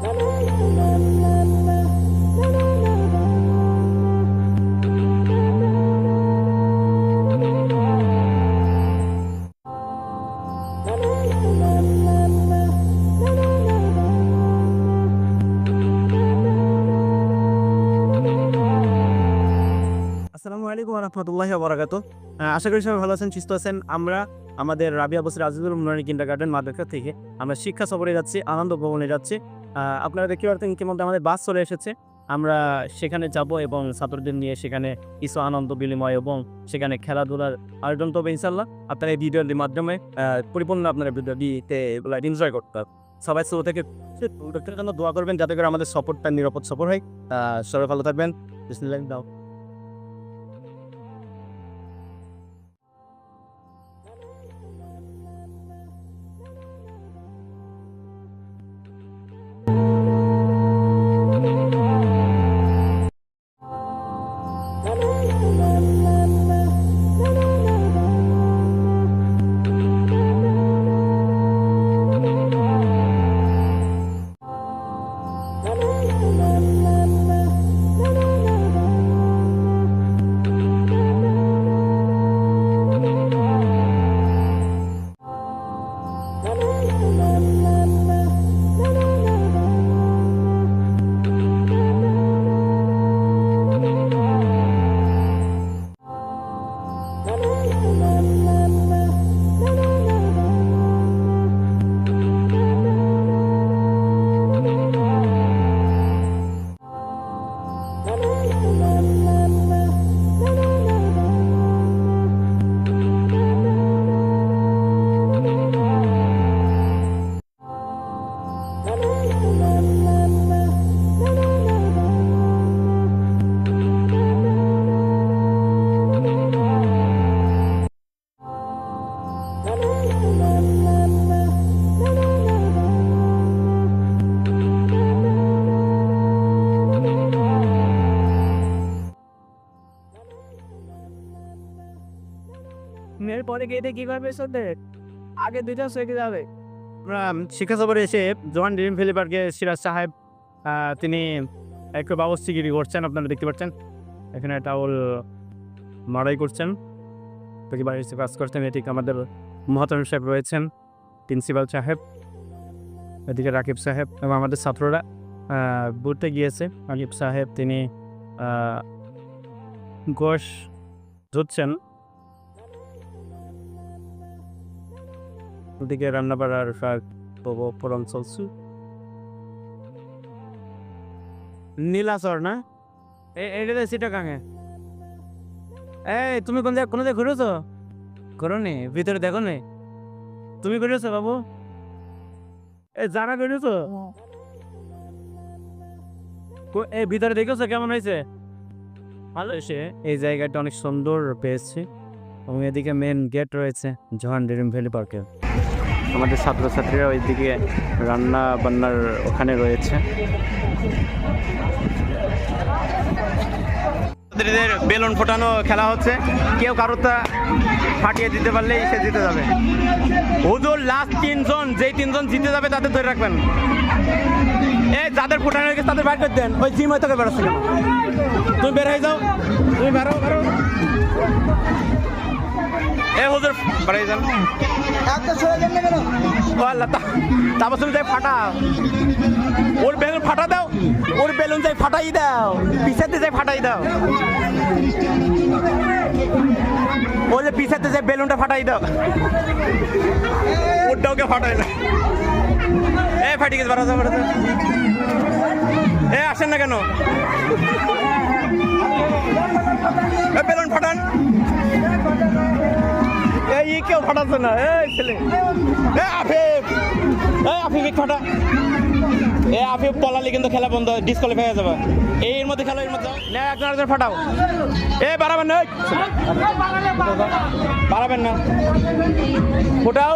আসসালামু আলাইকুম ওয়া রাহমাতুল্লাহি ওয়া বারাকাতুহু। আশা করি সবাই ভালো আছেন, সুস্থ আছেন। আমরা আমাদের রাবিয়া বসির আজিজুল নুরানী কিন্ডারগার্টেন মাদ্রাসা থেকে আমরা শিক্ষা সফরে যাচ্ছি, আনন্দ ভবনে যাচ্ছি। আপনারা দেখতে পাচ্ছেন ইতিমধ্যে আমাদের বাস চলে এসেছে। আমরা সেখানে যাব এবং ছাত্রদের নিয়ে সেখানে কিছু আনন্দ বিনিময় এবং সেখানে খেলাধুলার আয়োজন হবে ইনশাআল্লাহ। আপনারা এই ভিডিওর মাধ্যমে পরিপূর্ণ আপনারা ভিডিওতে এনজয় করতে পারবেন। সবাই শুরু থেকে জন্য দোয়া করবেন যাতে করে আমাদের সফরটা নিরাপদ সফর হয়। সবাই ভালো থাকবেন। বিসমিল্লাহ দাও। পরে গেটে কি করবে শোধে আগে দুইটা সেকে যাবে। আমরা শিক্ষা সফরে এসে জোহান ড্রিম ভ্যালি পার্কে সিরাজ সাহেব তিনি একটু ব্যবস্থাগিরি করছেন, আপনারা দেখতে পাচ্ছেন। এখানে টাউল মারাই করছেন, প্রতিবার এসে কাজ করছেন। এদিকে আমাদের মহাতারণ সাহেব রয়েছেন, প্রিন্সিপাল সাহেব, এদিকে রাকিব সাহেব এবং আমাদের ছাত্ররা ঘুরতে গিয়েছে। রাকিব সাহেব তিনি গোশ ধুচ্ছেন, ওদিকে রান্না বাড়ার প্রোগ্রাম চলছে। নীলাচর না এইটা সিটা কাঙে। এই তুমি কোন জায়গায় কোনো জায়গায় ঘুরেছো? করো নি, ভিতরে দেখো নি। তুমি ঘুরেছো বাবু? এই যারা ঘুরেছো এই ভিতরে দেখেছো কেমন হয়েছে? ভালো এসে এই জায়গাটা অনেক সুন্দর পেয়েছি এবং এদিকে মেন গেট রয়েছে জোহান ড্রিম ভ্যালি পার্কের। আমাদের ছাত্রছাত্রীরা ওইদিকে রান্না বান্নার ওখানে রয়েছে। বেলুন ফোটানো খেলা হচ্ছে, কেউ কারোটা ফাটিয়ে দিতে পারলেই সে জিতে যাবে। হুজুর লাস্ট তিনজন, যেই তিনজন জিতে যাবে তাদের ধরে রাখবেন। এই যাদের ফোটানো হয়ে গেছে তাদের বাইর করে দেন। ওই জিম হয়তো বেরোচ্ছে কেন? তুমি বের হয়ে যাও, তুমি বেরো বেরো। এ হুজুর বাড়াই যান, তারপর তুমি যাই ফাটাও, ওর বেলুন ফাটা দাও, ওর বেলুন যাই ফাটাই দাও, পিছাতে যাই ফাটাই দাও, ওর যে পিছাতে যাই বেলুনটা ফাটাই দাও, ওরটাও কে ফাটাই না। এ ফাটি গেছে, বাড়া বাড়া। এ আসেন না কেন? বেলুন ফাটান। এই কেউ ফাটাচ্ছে না। এই ছেলে, এ আফিফ, এই আফিফ ফাটা। এ আফিফ পলালি কিন্তু খেলা বন্ধ, ডিসকোয়ালিফাই হয়ে যাবে। এর মধ্যে খেলো, এর মধ্যে না, একজন ফাটাও। এ বাড়াবেন না, বাড়াবেন না, ফোটাও।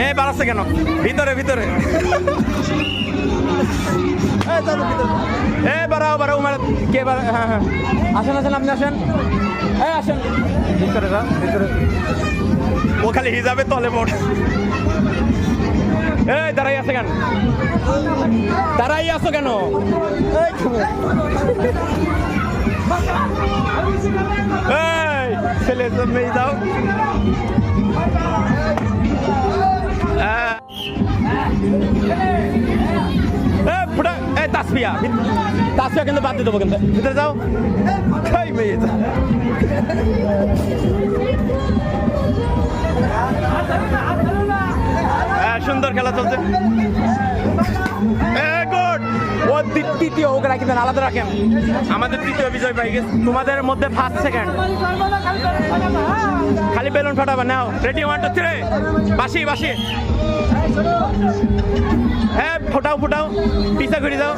এ বাড়াচ্ছে কেন? ভিতরে ভিতরে এ বাড়াও বাড়াও। কে বাড়া? হ্যাঁ হ্যাঁ, আসেন আসেন, আপনি আসেন। এই আসেন ভিতরে, যা ভিতরে। ও খালি হিজাবে তলে মোট। এই দাঁড়াই আছে কেন? দাঁড়াই আছো কেন? এই ছেলে মেয়ে দাও। তাসফিয়া কিন্তু বাদ দিয়ে দেবো, কিন্তু ভিতরে যাও। মেয়ে সুন্দর খেলা চলছে। ও তৃতীয়, ওকে রাখি দেন, আলাদা রাখেন। আমাদের তৃতীয় বিজয় পাই গেছে, তোমাদের মধ্যে ফার্স্ট সেকেন্ড। খালি বেলুন ফাটাবা। নাও রেডি, 1 2 3 বাসি বাসি। হ্যাঁ ফোটাও ফোটাও, পিছা ঘুরে যাও।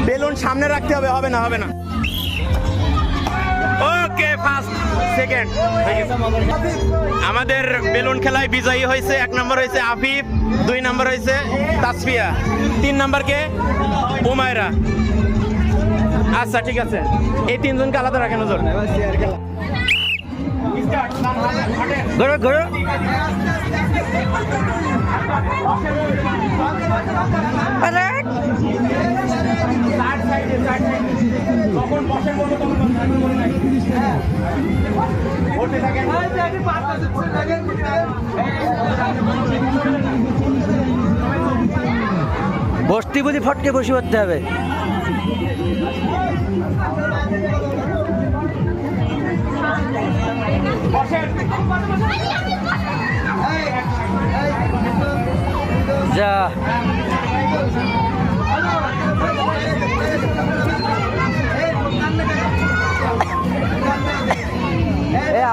বেলুন সামনে রাখতে হবে, হবে না হবে না। Okay first second. আমাদের বেলুন খেলায় বিজয়ী হয়েছে 1 নম্বর হয়েছে আফিফ, 2 নম্বর হয়েছে তাসফিয়া, 3 নম্বর কে উমায়রা। আচ্ছা ঠিক আছে, এই 3 জনকে আলাদা রাখেন। ওজন ঘোরো ঘোরো। বসতি বুঝি ফটকে বসে পড়তে হবে। যা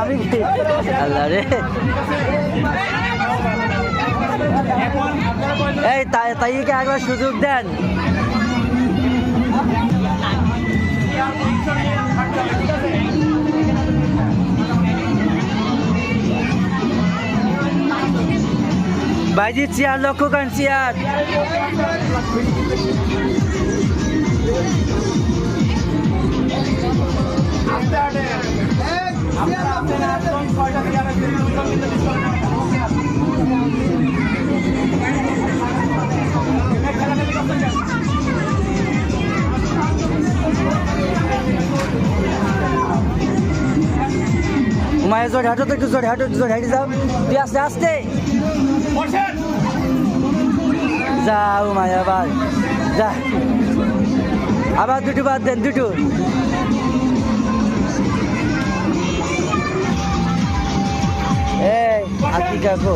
আমি আল্লাহ রে, এই তাইকে একবার সুযোগ দেন। ভাইজি চেয়ার লক্ষ্য করেন, চেয়ার। মায়ের জোর হাঁটো তো, একটু জোর হাঁটো, জোর হাঁটি যাও। তুই আস্তে আস্তে যাও মায়া, আবার যা, আবার 2টো বাদ দেন, 2টো। এই আকি কাকু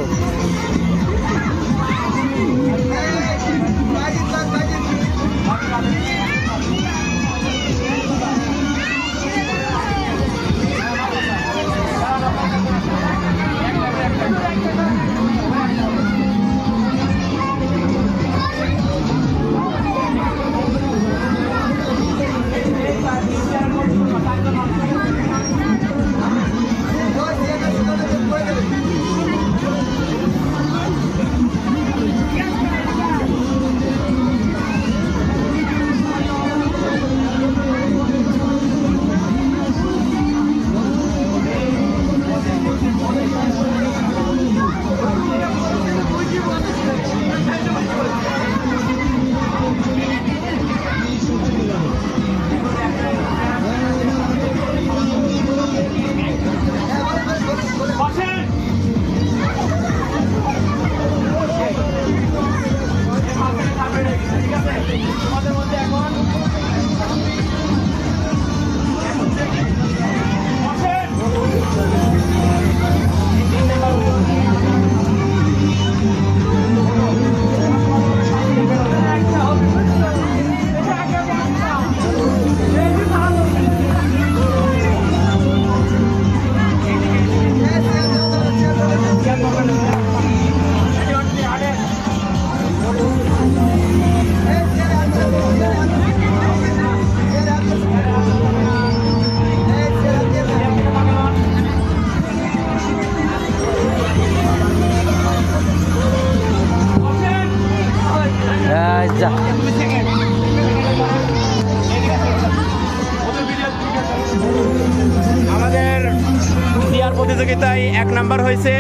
প্রতিযোগিতায় 1 নাম্বার হয়েছে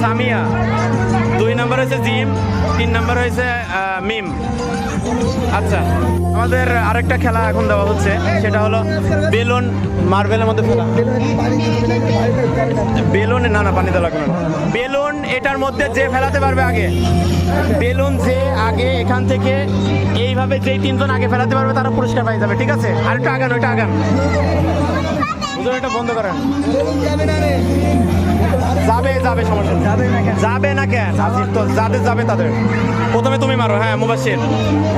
সামিয়া, 2 নাম্বার হয়েছে জিম, 3 নাম্বার হয়েছে মিম। আচ্ছা, আমাদের আরেকটা খেলা এখন দেওয়া হচ্ছে, সেটা হলো বেলুন মার্বেলের মধ্যে ফেলা। বেলুন না না, পানি দেওয়া লাগবে না। বেলুন এটার মধ্যে যে ফেলাতে পারবে আগে, বেলুন যে আগে এখান থেকে এইভাবে যেই 3 জন আগে ফেলাতে পারবে তারা পুরস্কার পাই যাবে, ঠিক আছে? আর একটু আগান, ওইটা আগান, হুজুর এটা বন্ধ করেন। যাবে যাবে, সমস্যা নেই। যাবে না কেন? তো যাদের যাবে তাদের। প্রথমে তুমি মারো, হ্যাঁ মুবাশশির,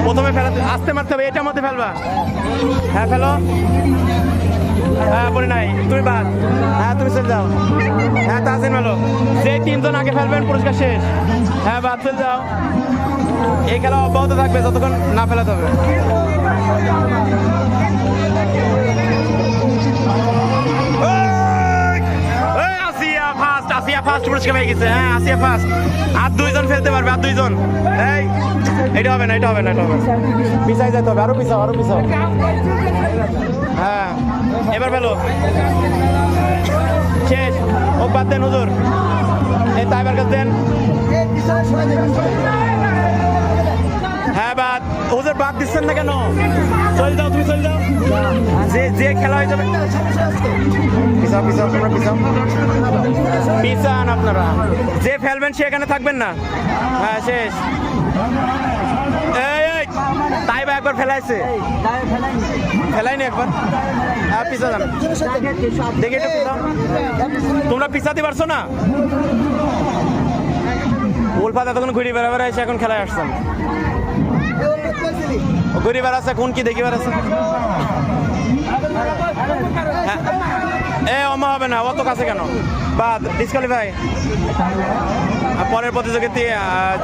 প্রথমে ফেলাতে আস্তে মারতে হবে, এটার মধ্যে ফেলবা। হ্যাঁ ফেলো, হ্যাঁ পরে নাই, তুমি বাদ, হ্যাঁ তুমি চলে যাও, হ্যাঁ তাহসিন ফেলো। যে 3 জন আগে ফেলবেন পুরস্কার শেষ, হ্যাঁ বাদ চলে যাও। এই খেলা অব্যাহত থাকবে যতক্ষণ না ফেলাতে হবে। আসিয়া ফার্স্ট পুরস্কার পেয়ে গেছে, হ্যাঁ আসিয়া ফার্স্ট। আর 2 জন ফেলতে পারবে, আর 2 জন। এই এটা হবে না, এটা হবে না, এটা হবে না, পিছাই যেতে হবে, আরো পিছাও, আরো পিছাও। হ্যাঁ এবার ফেলো, শেষ। ও বাদ দেন হুজুর, এই তাইবার কাছে দেন। হ্যাঁ বাদ, হুজুর বাদ দিচ্ছেন না কেন? চলে যাও, তুমি চলে যাও। যে যে খেলা হয়ে যাবে, পিছাও পিছাও, তোমরা পিছাও, পিছান আপনারা। যে ফেলবেন সে এখানে থাকবেন না। হ্যাঁ শেষ। এই তাইবা একবার ফেলাইছে, ফেলাইনি একবার। হ্যাঁ পিছা যান, দেখে একটু পিছাও। তোমরা পিছাতে পারছো না? উলফাত এতক্ষণ ঘুরি বেড়াবার এসে এখন খেলায় আসছেন। ঘুরি বেড়াচ্ছে, কোন কি দেখি বেড়াচ্ছে। এ অমা হবে না, অত কাছে কেন? বাদ, ডিসকোয়ালিফাই। পরের প্রতিযোগিতা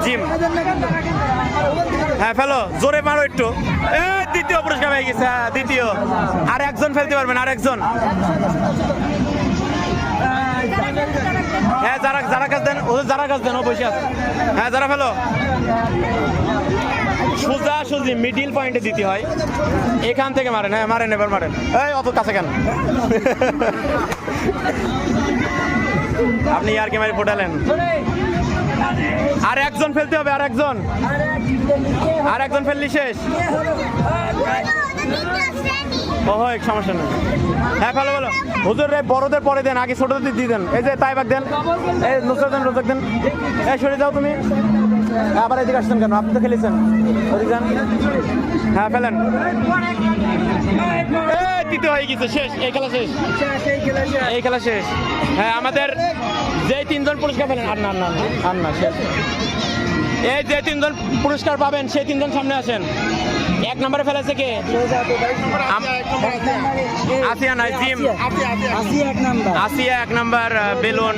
জিম। হ্যাঁ ফেলো, জোরে মারো একটু। দ্বিতীয় পুরস্কার পেয়ে গেছে, হ্যাঁ দ্বিতীয়। আর একজন ফেলতে পারবেন, আর একজন। হ্যাঁ যারা যারা কাজ দেন, ওদের যারা কাজ দেন ও বসে আছে। হ্যাঁ যারা ফেলো, সোজা সুজি মিডিল পয়েন্টে দিতে হয়, এখান থেকে মারেন। হ্যাঁ মারেন, এবার মারেন। এই অত কাছে কেন? আপনি আর কি মারি ফোটালেন। আর একজন ফেলতে হবে, আর একজন, আর একজন ফেললি শেষ। ও হয় সমস্যা নেই। হ্যাঁ ভালো ভালো, হুজুর রে বড়দের পরে দেন, আগে ছোটদের দিয়ে দেন। এই যে তাইবাক দেন, এই নুসরাত দেন, রোজাক দেন। এই সরে যাও তুমি, আবার এদিকে আসছেন কেন? আপনি তো খেলেছেন, ওদিকে যান। হ্যাঁ ফেলেন। তৃতীয় হয়ে গেছে, শেষ, এই খেলা শেষ, এই খেলা শেষ। হ্যাঁ আমাদের যে 3 জন পুরস্কার পেলেন, আর না না আর না, শেষ। এই যে 3 জন পুরস্কার পাবেন সেই 3 জন সামনে আসেন। 1 নম্বরে ফেলেছে কে? আসিয়া নাই, জিম। আসিয়া 1 নাম্বার বেলুন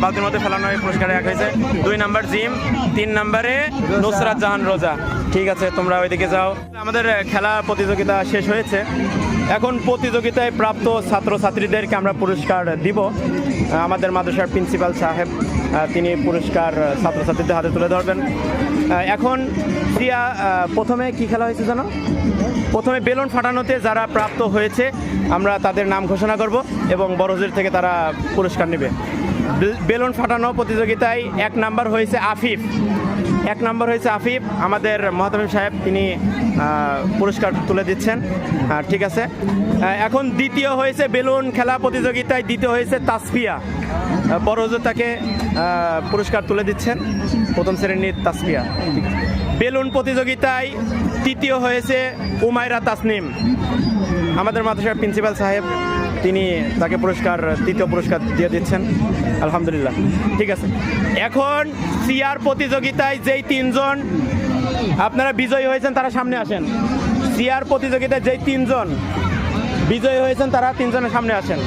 বালতির মধ্যে ফেলানো পুরস্কারে 1 হয়েছে। 2 নাম্বার জিম, 3 নম্বরে নুসরাত জাহান রোজা। ঠিক আছে, তোমরা ওইদিকে যাও। আমাদের খেলা প্রতিযোগিতা শেষ হয়েছে। এখন প্রতিযোগিতায় প্রাপ্ত ছাত্রছাত্রীদেরকে আমরা পুরস্কার দিব। আমাদের মাদ্রাসার প্রিন্সিপাল সাহেব তিনি পুরস্কার ছাত্রছাত্রীদের হাতে তুলে ধরবেন। এখন সিয়া প্রথমে কি খেলা হয়েছে জানো? প্রথমে বেলুন ফাটানোতে যারা প্রাপ্ত হয়েছে আমরা তাদের নাম ঘোষণা করব এবং বড় হুজুর থেকে তারা পুরস্কার নেবে। বেলুন ফাটানো প্রতিযোগিতায় 1 নাম্বার হয়েছে আফিফ। 1 নাম্বার হয়েছে আফিফ। আমাদের মহতামিম সাহেব তিনি পুরস্কার তুলে দিচ্ছেন। ঠিক আছে, এখন দ্বিতীয় হয়েছে বেলুন খেলা প্রতিযোগিতায়, দ্বিতীয় হয়েছে তাসফিয়া। বড় হুজুর তাকে পুরস্কার তুলে দিচ্ছেন, প্রথম শ্রেণীর তাসফিয়া। বেলুন প্রতিযোগিতায় তৃতীয় হয়েছে উমাইরা তাসনিম। আমাদের মাদ্রাসার প্রিন্সিপাল সাহেব তিনি তাকে পুরস্কার, তৃতীয় পুরস্কার দিয়ে দিচ্ছেন, আলহামদুলিল্লাহ। ঠিক আছে, এখন সিআর প্রতিযোগিতায় যেই 3 জন আপনারা বিজয়ী হয়েছেন তারা সামনে আসেন। সিআর প্রতিযোগিতায় যেই 3 জন বিজয়ী হয়েছেন তারা 3 জনের সামনে আসেন।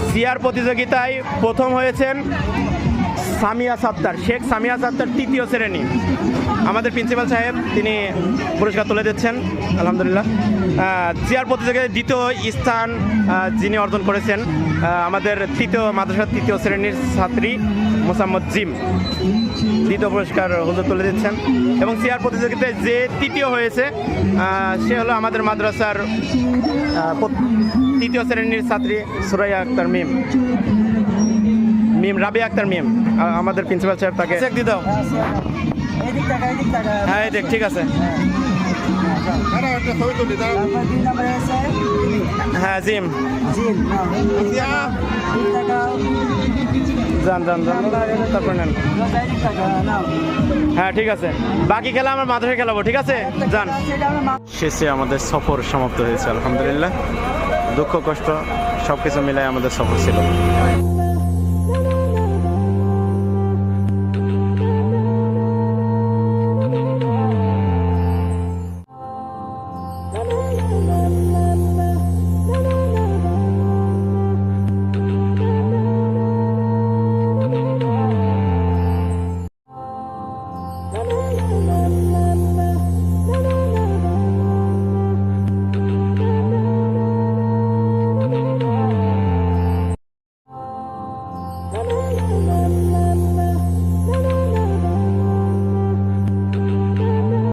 সিআর প্রতিযোগিতায় প্রথম হয়েছেন সামিয়া সাত্তার, শেখ সামিয়া সাত্তার 3য় শ্রেণী। আমাদের প্রিন্সিপাল সাহেব তিনি পুরস্কার তুলে দিচ্ছেন আলহামদুলিল্লাহ। চেয়ার প্রতিযোগিতায় 2য় স্থান যিনি অর্জন করেছেন আমাদের মাদ্রাসার 3য় শ্রেণীর ছাত্রী মোসাম্মদ জিম 2য় পুরস্কার হুজুর তুলে দিচ্ছেন। এবং চেয়ার প্রতিযোগিতায় যে 3য় হয়েছে সে হলো আমাদের মাদ্রাসার 3য় শ্রেণীর ছাত্রী সুরাইয়া আক্তার মিম, রাবিয়া আক্তার মিম। আমাদের প্রিন্সিপাল সাহেব তাকে চেক দিয়ে দাও। এদিক টাকা এদিক টাকা। হ্যাঁ এই দেখ, ঠিক আছে। তারপর 2 নম্বরে আছে হ্যাঁ জিম, জিল নাও। এদিক টাকা। যান তারপর নেন। এদিক টাকা নাও। হ্যাঁ ঠিক আছে, বাকি খেলা আমরা মাদ্রাসায় খেলাবো, ঠিক আছে যান। সেটা আমরা শেষে আমাদের সফর সমাপ্ত হয়েছে আলহামদুলিল্লাহ। দুঃখ কষ্ট সব কিছু মিলাই আমাদের সফর ছিল। la la la la